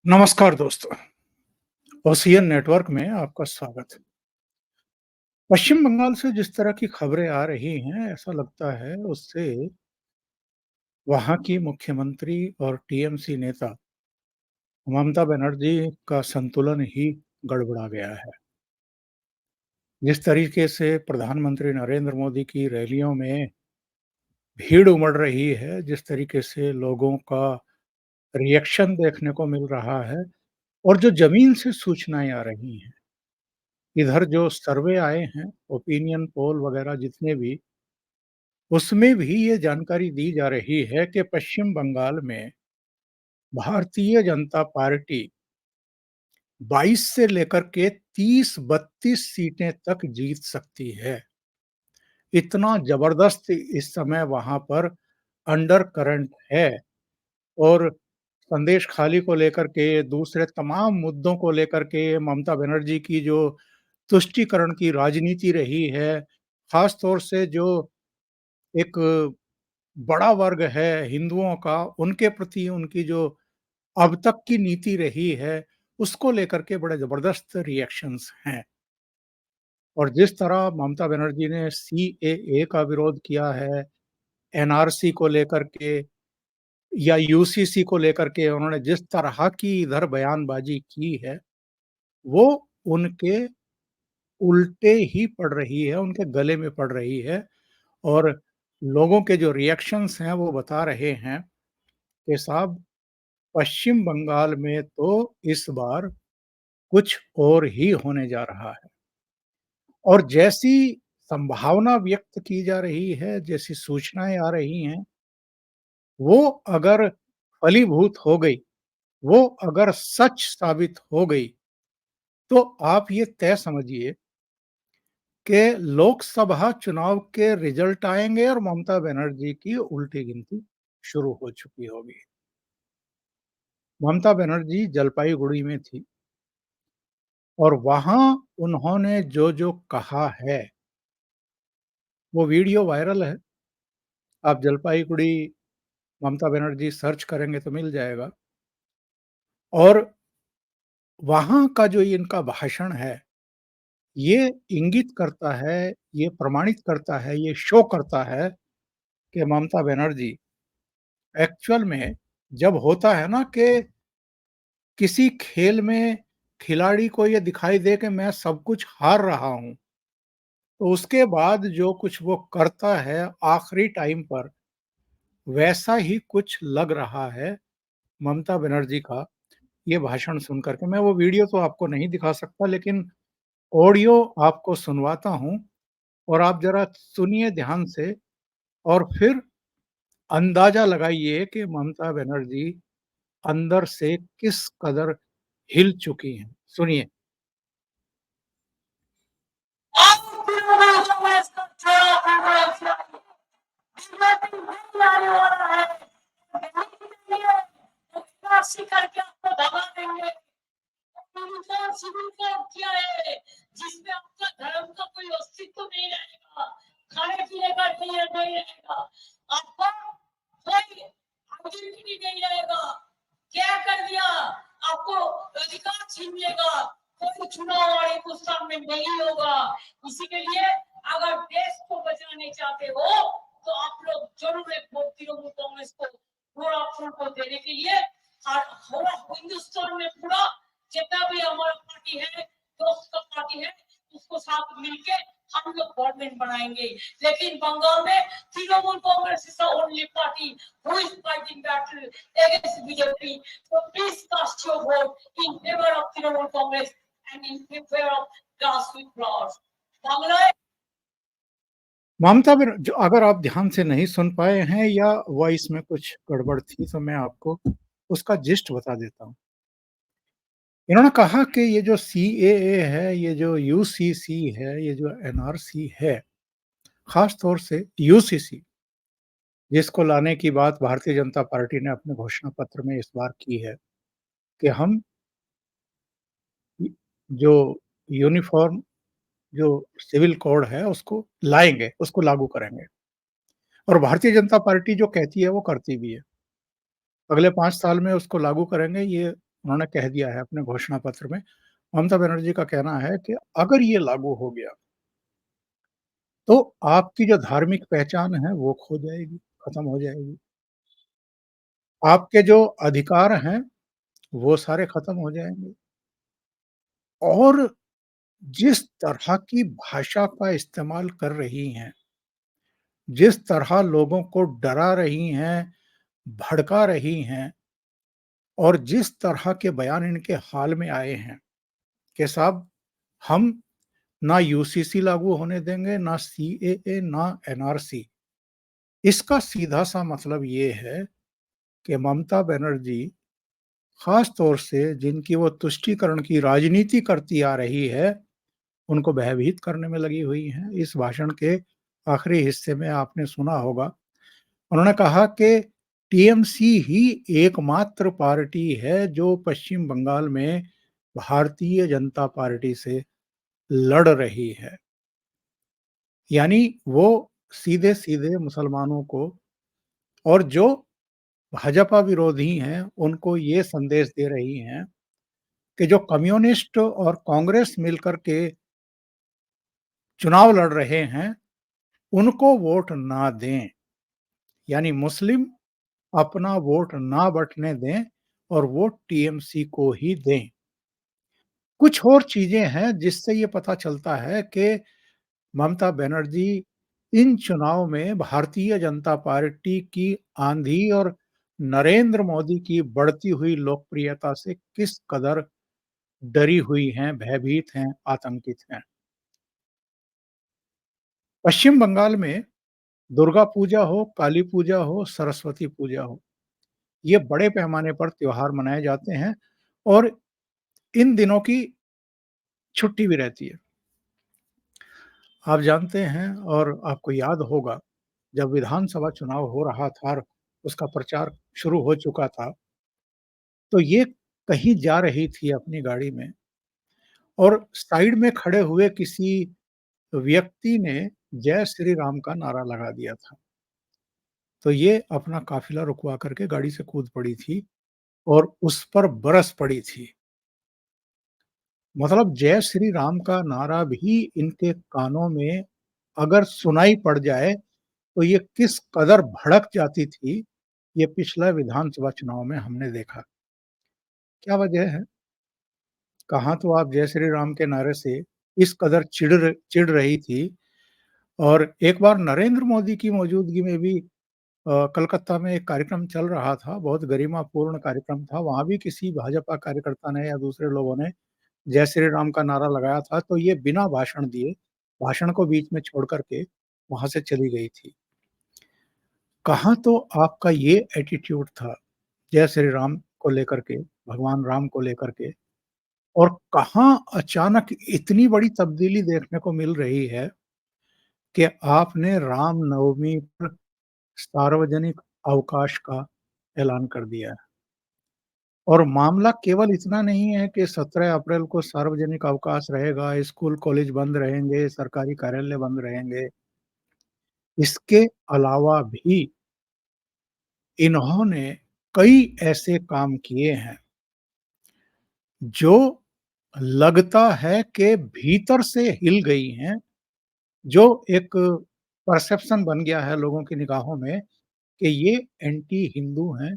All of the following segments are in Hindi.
नमस्कार दोस्तों, ओशियन नेटवर्क में आपका स्वागत है। पश्चिम बंगाल से जिस तरह की खबरें आ रही हैं, ऐसा लगता है उससे वहाँ की मुख्यमंत्री और टीएमसी नेता ममता बनर्जी का संतुलन ही गड़बड़ा गया है। जिस तरीके से प्रधानमंत्री नरेंद्र मोदी की रैलियों में भीड़ उमड़ रही है, जिस तरीके से लोगों का रिएक्शन देखने को मिल रहा है और जो ज़मीन से सूचनाएँ आ रही हैं, इधर जो सर्वे आए हैं, ओपिनियन पोल वगैरह जितने भी, उसमें भी ये जानकारी दी जा रही है कि पश्चिम बंगाल में भारतीय जनता पार्टी 22 से लेकर के 30-32 सीटें तक जीत सकती है। इतना ज़बरदस्त इस समय वहाँ पर अंडर करंट है और संदेश खाली को लेकर के, दूसरे तमाम मुद्दों को लेकर के ममता बनर्जी की जो तुष्टीकरण की राजनीति रही है, ख़ास तौर से जो एक बड़ा वर्ग है हिंदुओं का, उनके प्रति उनकी जो अब तक की नीति रही है, उसको लेकर के बड़े ज़बरदस्त रिएक्शंस हैं। और जिस तरह ममता बनर्जी ने सीएए का विरोध किया है, एनआरसी को लेकर के या यूसीसी को लेकर के उन्होंने जिस तरह की इधर बयानबाज़ी की है, वो उनके उल्टे ही पड़ रही है, उनके गले में पड़ रही है और लोगों के जो रिएक्शंस हैं, वो बता रहे हैं कि साहब पश्चिम बंगाल में तो इस बार कुछ और ही होने जा रहा है और जैसी संभावना व्यक्त की जा रही है, जैसी सूचनाएँ आ रही हैं, वो अगर फलीभूत हो गई, वो अगर सच साबित हो गई, तो आप ये तय समझिए कि लोकसभा चुनाव के रिज़ल्ट आएँगे और ममता बनर्जी की उल्टी गिनती शुरू हो चुकी होगी। ममता बनर्जी जलपाईगुड़ी में थी और वहाँ उन्होंने जो-जो कहा है, वो वीडियो वायरल है। आप जलपाईगुड़ी ममता बनर्जी सर्च करेंगे तो मिल जाएगा और वहाँ का जो इनका भाषण है, ये इंगित करता है, ये प्रमाणित करता है, ये शो करता है कि ममता बनर्जी एक्चुअल में जब होता है ना कि किसी खेल में खिलाड़ी को ये दिखाई दे कि मैं सब कुछ हार रहा हूँ, तो उसके बाद जो कुछ वो करता है आखिरी टाइम पर, वैसा ही कुछ लग रहा है ममता बनर्जी का ये भाषण सुन कर के। मैं वो वीडियो तो आपको नहीं दिखा सकता लेकिन ऑडियो आपको सुनवाता हूँ और आप ज़रा सुनिए ध्यान से और फिर अंदाज़ा लगाइए कि ममता बनर्जी अंदर से किस कदर हिल चुकी हैं। सुनिए। करके आपको भगा देंगे। किया है जिसमें आपका धर्म का कोई अस्तित्व नहीं रहेगा, खाने पीने का नहीं रहेगा, आपका कोई आइडेंटिटी नहीं रहेगा। क्या कर दिया? आपको अधिकार छीन लेगा, कोई चुनाव आयोग उस सामने नहीं होगा। इसी के लिए अगर देश को बचाने चाहते हो तो आप लोग जरूर एक वोट तृणमूल कांग्रेस को पूरा फूल को देने के लिए और हिंदुस्तान में पूरा जितना भी हमारा पार्टी है, दोस्त का पार्टी है, उसको साथ मिलके हम लोग गवर्नमेंट बनाएंगे। लेकिन बंगाल में Trinamool Congress is the only party who is fighting battle against BJP. So please cast your vote in favor of Trinamool Congress and in favor of grassroots laws. Bangla Mamata बन जो अगर आप ध्यान से नहीं सुन पाए हैं या वॉइस में कुछ गड़बड़ थी, तो मैं आपको उसका जिस्ट बता देता हूँ। इन्होंने कहा कि ये जो सीएए है, ये जो यूसीसी है, ये जो एनआरसी है, ख़ास तौर से यूसीसी, जिसको लाने की बात भारतीय जनता पार्टी ने अपने घोषणा पत्र में इस बार की है कि हम इ जो यूनिफ़ॉर्म जो सिविल कोड है, उसको लाएँगे, उसको लागू करेंगे और भारतीय जनता पार्टी जो कहती है, वो करती भी है। अगले 5 साल में उसको लागू करेंगे, ये उन्होंने कह दिया है अपने घोषणा पत्र में। ममता बनर्जी का कहना है कि अगर ये लागू हो गया, तो आपकी जो धार्मिक पहचान है वो खो जाएगी, खत्म हो जाएगी। आपके जो अधिकार हैं, वो सारे खत्म हो जाएँगे और जिस तरह की भाषा का इस्तेमाल कर रही हैं, जिस तरह लोगों को डरा रही हैं, भड़का रही हैं और जिस तरह के बयान इनके हाल में आए हैं कि साहब हम ना यूसीसी लागू होने देंगे, ना सीएए, ना एनआरसी। इसका सीधा-सा मतलब ये है कि ममता बनर्जी ख़ास तौर से जिनकी वो तुष्टीकरण की राजनीति करती आ रही है, उनको भयभीत करने में लगी हुई हैं। इस भाषण के आखिरी हिस्से में आपने सुना होगा, उन्होंने कहा कि टीएमसी ही एकमात्र पार्टी है जो पश्चिम बंगाल में भारतीय जनता पार्टी से लड़ रही है। यानी वो सीधे-सीधे मुसलमानों को और जो भाजपा विरोधी हैं, उनको ये संदेश दे रही हैं कि जो कम्युनिस्ट और कांग्रेस मिलकर के चुनाव लड़ रहे हैं, उनको वोट ना दें। यानी मुस्लिम अपना वोट ना बँटने दें और वोट टीएमसी को ही दें। कुछ और चीज़ें हैं जिससे ये पता चलता है कि ममता बनर्जी इन चुनाव में भारतीय जनता पार्टी की आंधी और नरेंद्र मोदी की बढ़ती हुई लोकप्रियता से किस कदर डरी हुई हैं, भयभीत हैं, आतंकित हैं। पश्चिम बंगाल में दुर्गा पूजा हो, काली पूजा हो, सरस्वती पूजा हो, ये बड़े पैमाने पर त्योहार मनाए जाते हैं और इन दिनों की छुट्टी भी रहती है। आप जानते हैं और आपको याद होगा, जब विधानसभा चुनाव हो रहा था और उसका प्रचार शुरू हो चुका था, तो ये कहीं जा रही थी अपनी गाड़ी में और साइड में खड़े हुए किसी व्यक्ति ने जय श्री राम का नारा लगा दिया था। तो ये अपना काफ़िला रुकवा करके गाड़ी से कूद पड़ी थी और उस पर बरस पड़ी थी। मतलब जय श्री राम का नारा भी इनके कानों में अगर सुनाई पड़ जाए, तो ये किस कदर भड़क जाती थी, ये पिछला विधानसभा चुनाव में हमने देखा। क्या वजह है? कहाँ तो आप जय श्री राम के नारे से इस कदर चिढ़ रही थी और एक बार नरेंद्र मोदी की मौजूदगी में भी कलकत्ता में एक कार्यक्रम चल रहा था, बहुत गरिमापूर्ण कार्यक्रम था, वहाँ भी किसी भाजपा कार्यकर्ता ने या दूसरे लोगों ने जय श्री राम का नारा लगाया था, तो ये बिना भाषण दिए, भाषण को बीच में छोड़ कर के वहाँ से चली गई थी। कहाँ तो आपका ये एटीट्यूड था, जय श्री राम को लेकर के, भगवान राम को लेकर के और कहाँ अचानक इतनी बड़ी तब्दीली देखने को मिल रही है कि आपने रामनवमी पर सार्वजनिक अवकाश का ऐलान कर दिया है। और मामला केवल इतना नहीं है कि 17 अप्रैल को सार्वजनिक अवकाश रहेगा, स्कूल कॉलेज बंद रहेंगे, सरकारी कार्यालय बंद रहेंगे। इसके अलावा भी इन्होंने कई ऐसे काम किए हैं, जो लगता है कि भीतर से हिल गई हैं, जो एक परसेप्शन बन गया है लोगों की निगाहों में कि ये एंटी हिंदू हैं,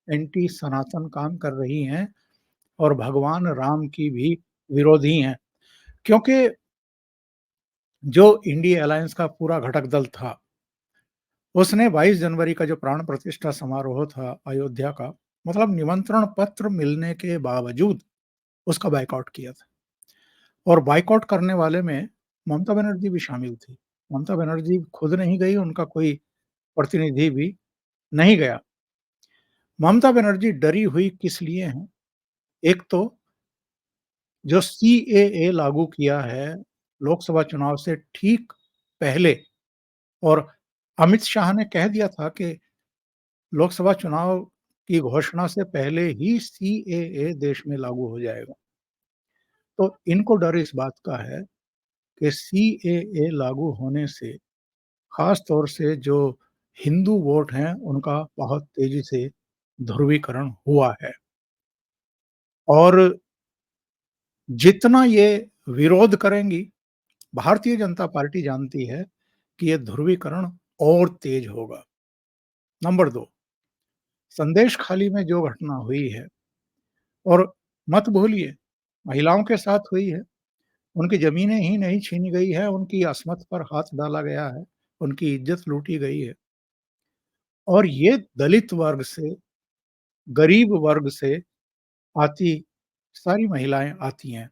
एंटी सनातन काम कर रही हैं और भगवान राम की भी विरोधी हैं। क्योंकि जो इंडिया अलायंस का पूरा घटक दल था, उसने 22 जनवरी का जो प्राण प्रतिष्ठा समारोह था अयोध्या का, मतलब निमंत्रण पत्र मिलने के बावजूद उसका बायकॉट किया था और बायकॉट करने वाले में ममता बनर्जी भी शामिल थी। ममता बनर्जी खुद नहीं गई, उनका कोई प्रतिनिधि भी नहीं गया। ममता बनर्जी डरी हुई किस लिए हैं? एक तो जो सीएए लागू किया है लोकसभा चुनाव से ठीक पहले और अमित शाह ने कह दिया था कि लोकसभा चुनाव की घोषणा से पहले ही सीएए देश में लागू हो जाएगा। तो इनको डर इस बात का है कि सीएए लागू होने से ख़ास तौर से जो हिंदू वोट हैं, उनका बहुत तेज़ी से ध्रुवीकरण हुआ है। और जितना ये विरोध करेंगी, भारतीय जनता पार्टी जानती है कि ये ध्रुवीकरण और तेज होगा। नंबर 2, संदेश खाली में जो घटना हुई है और मत भूलिए, महिलाओं के साथ हुई है, उनकी ज़मीनें ही नहीं छीनी गई है, उनकी अस्मत पर हाथ डाला गया है, उनकी इज़्ज़त लूटी गई है और ये दलित वर्ग से, गरीब वर्ग से आती सारी महिलाएँ आती हैं।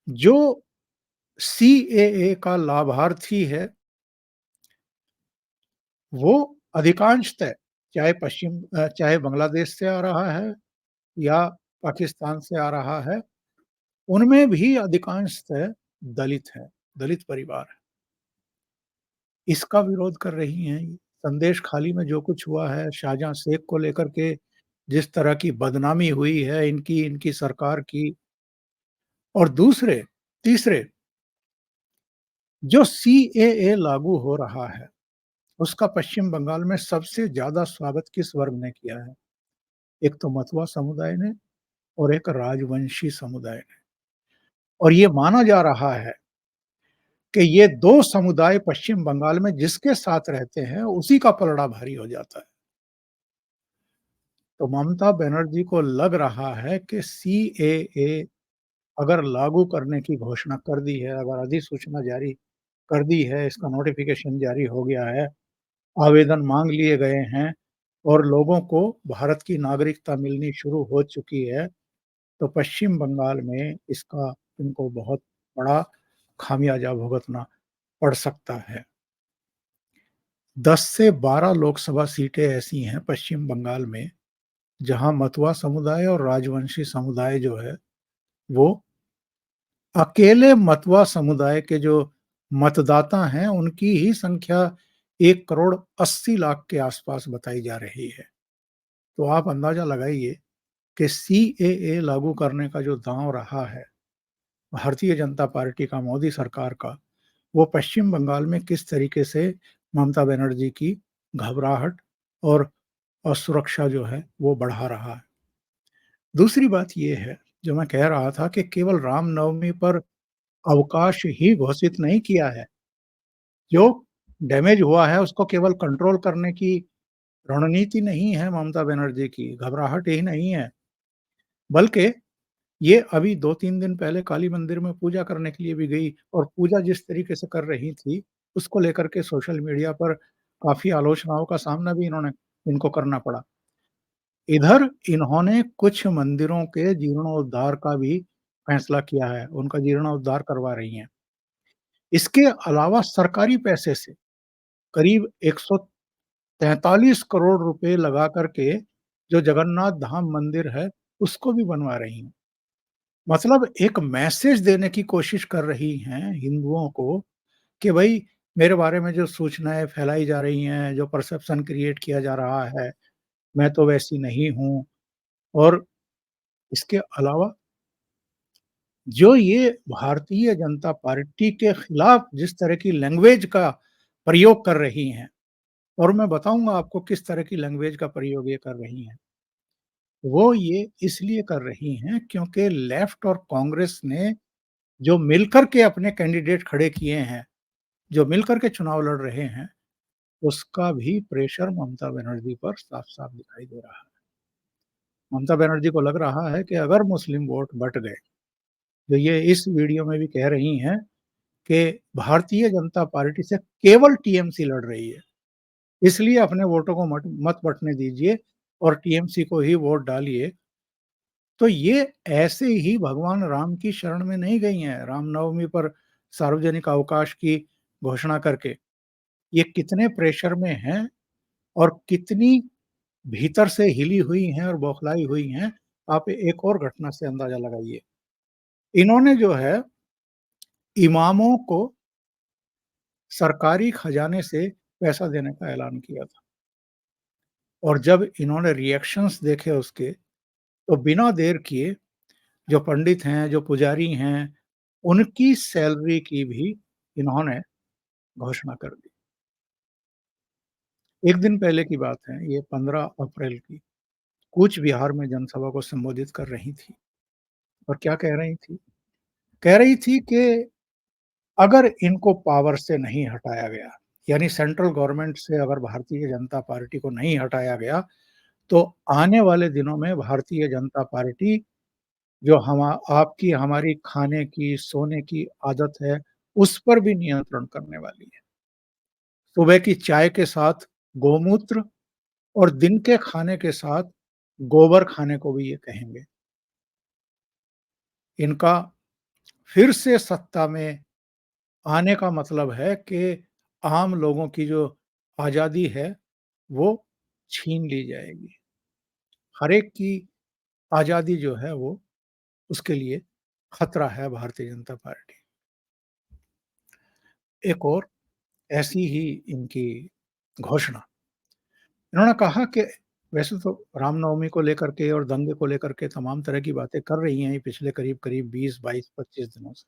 जो सीएए का लाभार्थी है, वो अधिकांशतः चाहे बांग्लादेश से आ रहा है या पाकिस्तान से आ रहा है, उनमें भी अधिकांशतः दलित हैं, दलित परिवार हैं। इसका विरोध कर रही हैं ये। संदेश खाली में जो कुछ हुआ है, शाहजहाँ शेख को लेकर के जिस तरह की बदनामी हुई है इनकी, इनकी सरकार की और तीसरे जो सीएए लागू हो रहा है, उसका पश्चिम बंगाल में सबसे ज़्यादा स्वागत किस वर्ग ने किया है? एक तो मतवा समुदाय ने और एक राजवंशी समुदाय ने। और ये माना जा रहा है कि ये 2 समुदाय पश्चिम बंगाल में जिसके साथ रहते हैं, उसी का पलड़ा भारी हो जाता है। तो ममता बनर्जी को लग रहा है कि सीएए अगर लागू करने की घोषणा कर दी है, अगर अधिसूचना जारी कर दी है, इसका नोटिफ़िकेशन जारी हो गया है, आवेदन माँग लिए गए हैं और लोगों को भारत की नागरिकता मिलनी शुरू हो चुकी है, तो पश्चिम बंगाल में इसका इनको बहुत बड़ा खामियाजा भुगतना पड़ सकता है। 10 से 12 लोकसभा सीटें ऐसी हैं पश्चिम बंगाल में, जहाँ मतवा समुदाय और राजवंशी समुदाय जो है, वो अकेले मतवा समुदाय के जो मतदाता हैं, उनकी ही संख्या 1 करोड़ 80 लाख के आसपास बताई जा रही है। तो आप अंदाज़ा लगाइए कि सीएए लागू करने का जो दांव रहा है, भारतीय जनता पार्टी का, मोदी सरकार का, वो पश्चिम बंगाल में किस तरीके से ममता बनर्जी की घबराहट और असुरक्षा जो है, वो बढ़ा रहा है। दूसरी बात ये है, जो मैं कह रहा था कि केवल रामनवमी पर अवकाश ही घोषित नहीं किया है। जो डैमेज हुआ है उसको केवल कंट्रोल करने की रणनीति नहीं है ममता बनर्जी की, घबराहट ही नहीं है, बल्कि ये अभी 2-3 दिन पहले काली मंदिर में पूजा करने के लिए भी गई और पूजा जिस तरीके से कर रही थी, उसको लेकर के सोशल मीडिया पर काफ़ी आलोचनाओं का सामना भी इनको करना पड़ा। इधर इन्होंने कुछ मंदिरों के जीर्णोद्धार का भी फैसला किया है, उनका जीर्णोद्धार करवा रही हैं। इसके अलावा सरकारी पैसे से करीब 143 करोड़ रुपए लगा कर के जो जगन्नाथ धाम मंदिर है, उसको भी बनवा रही हैं। मतलब एक मैसेज देने की कोशिश कर रही हैं हिंदुओं को कि भई मेरे बारे में जो सूचनाएँ फैलाई जा रही हैं, जो परसेप्शन क्रिएट किया जा रहा है, मैं तो वैसी नहीं हूँ और इसके अलावा जो ये भारतीय जनता पार्टी के खिलाफ जिस तरह की लैंग्वेज का प्रयोग कर रही हैं और मैं बताऊँगा आपको किस तरह की लैंग्वेज का प्रयोग ये कर रही हैं। वो ये इसलिए कर रही हैं क्योंकि लेफ्ट और कांग्रेस ने जो मिलकर के अपने कैंडिडेट खड़े किए हैं, जो मिलकर के चुनाव लड़ रहे हैं, उसका भी प्रेशर ममता बनर्जी पर साफ-साफ दिखाई दे रहा है। ममता बनर्जी को लग रहा है कि अगर मुस्लिम वोट बँट गए, जो ये इस वीडियो में भी कह रही हैं कि भारतीय जनता पार्टी से केवल टीएमसी लड़ रही है। इसलिए अपने वोटों को मत मत बँटने दीजिए और टीएमसी को ही वोट डालिए। तो ये ऐसे ही भगवान राम की शरण में नहीं गई हैं, रामनवमी पर सार्वजनिक अवकाश की घोषणा करके। ये कितने प्रेशर में हैं और कितनी भीतर से हिली हुई हैं और बौखलाई हुई हैं, आप एक और घटना से अंदाज़ा लगाइए। इन्होंने जो है इमामों को सरकारी खजाने से पैसा देने का ऐलान किया था और जब इन्होंने रिएक्शंस देखे उसके, तो बिना देर किए जो पंडित हैं, जो पुजारी हैं, उनकी सैलरी की भी इन्होंने घोषणा कर दी। 1 दिन पहले की बात है, ये 15 अप्रैल की। कूच बिहार में जनसभा को संबोधित कर रही थी और क्या कह रही थी? कह रही थी कि अगर इनको पावर से नहीं हटाया गया, यानी सेंट्रल गवर्नमेंट से अगर भारतीय जनता पार्टी को नहीं हटाया गया, तो आने वाले दिनों में भारतीय जनता पार्टी जो आपकी हमारी खाने की, सोने की आदत है, उस पर भी नियंत्रण करने वाली है। सुबह की चाय के साथ गोमूत्र और दिन के खाने के साथ गोबर खाने को भी ये कहेंगे। इनका फिर से सत्ता में आने का मतलब है कि आम लोगों की जो आज़ादी है, वो छीन ली जाएगी। हर एक की आज़ादी जो है वो उसके लिए खतरा है भारतीय जनता पार्टी। एक और ऐसी ही इनकी घोषणा, इन्होंने कहा कि वैसे तो रामनवमी को लेकर के और दंगे को लेकर के तमाम तरह की बातें कर रही हैं ये पिछले करीब-करीब 20, 22, 25 दिनों से।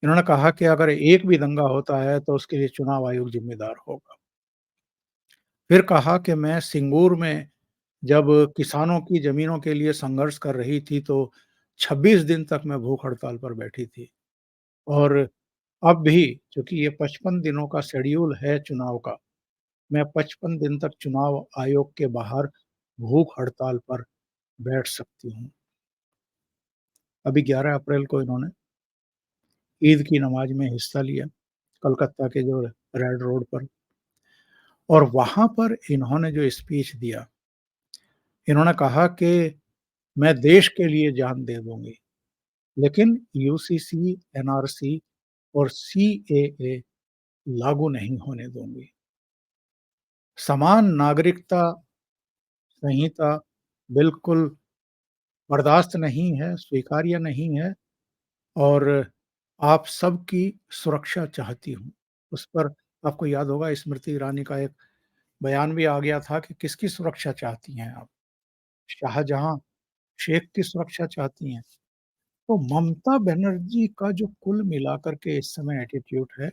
इन्होंने कहा कि अगर एक भी दंगा होता है तो उसके लिए चुनाव आयोग ज़िम्मेदार होगा। फिर कहा कि मैं सिंगूर में जब किसानों की ज़मीनों के लिए संघर्ष कर रही थी तो 26 दिन तक मैं भूख हड़ताल पर बैठी थी और अब भी चूँकि ये 55 दिनों का शेड्यूल है चुनाव का, मैं 55 दिन तक चुनाव आयोग के बाहर भूख हड़ताल पर बैठ सकती हूँ। अभी 11 अप्रैल को इन्होंने ईद की नमाज़ में हिस्सा लिया, कलकत्ता के जो रेड रोड पर और वहाँ पर इन्होंने जो स्पीच दिया, इन्होंने कहा कि मैं देश के लिए जान दे दूँगी, लेकिन यूसीसी, एनआरसी और सीएए लागू नहीं होने दूँगी। समान नागरिकता संहिता बिल्कुल बर्दाश्त नहीं है, स्वीकार्य नहीं है और आप सबकी सुरक्षा चाहती हूँ। उस पर आपको याद होगा स्मृति ईरानी का एक बयान भी आ गया था कि किसकी सुरक्षा चाहती हैं आप? शाहजहाँ शेख की सुरक्षा चाहती हैं? तो ममता बनर्जी का जो कुल मिलाकर के इस समय एटीट्यूड है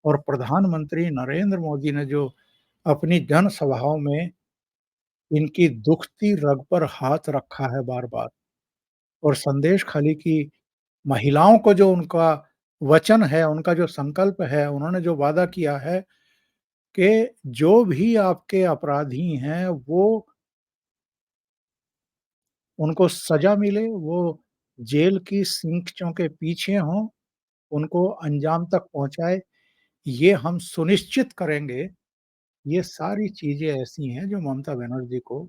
और प्रधानमंत्री नरेंद्र मोदी ने जो अपनी जनसभाओं में इनकी दुखती रग पर हाथ रखा है बार-बार और संदेश खाली की महिलाओं को जो उनका वचन है, उनका जो संकल्प है, उन्होंने जो वादा किया है कि जो भी आपके अपराधी हैं, वो उनको सज़ा मिले, वो जेल की सिंकचों के पीछे हों, उनको अंजाम तक पहुँचाए, ये हम सुनिश्चित करेंगे। ये सारी चीज़ें ऐसी हैं जो ममता बनर्जी को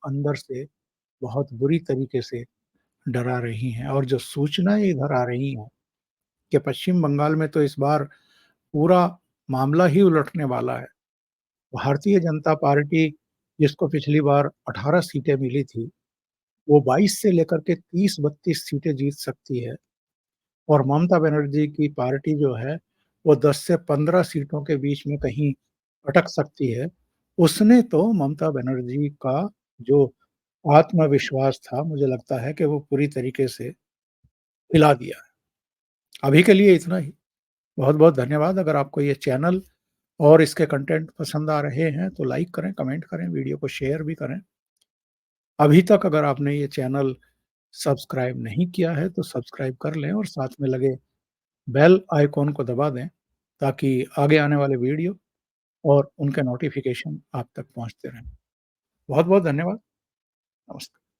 अंदर से बहुत बुरी तरीके से डरा रही हैं और जो सूचनाएँ इधर आ रही हैं कि पश्चिम बंगाल में तो इस बार पूरा मामला ही उलटने वाला है। भारतीय जनता पार्टी जिसको पिछली बार 18 सीटें मिली थी, वो 22 से लेकर के 30-32 सीटें जीत सकती है और ममता बनर्जी की पार्टी जो है, वो 10 से 15 सीटों के बीच में कहीं अटक सकती है। उसने तो ममता बनर्जी का जो आत्मविश्वास था, मुझे लगता है कि वो पूरी तरीके से हिला दिया है। अभी के लिए इतना ही। बहुत-बहुत धन्यवाद। अगर आपको ये चैनल और इसके कंटेंट पसंद आ रहे हैं, तो लाइक करें, कमेंट करें, वीडियो को शेयर भी करें। अभी तक अगर आपने ये चैनल सब्सक्राइब नहीं किया है, तो सब्सक्राइब कर लें और साथ में लगे बेल आइकॉन को दबा दें, ताकि आगे आने वाले वीडियो और उनके नोटिफ़िकेशन आप तक पहुँचते रहें। बहुत-बहुत धन्यवाद। नमस्कार।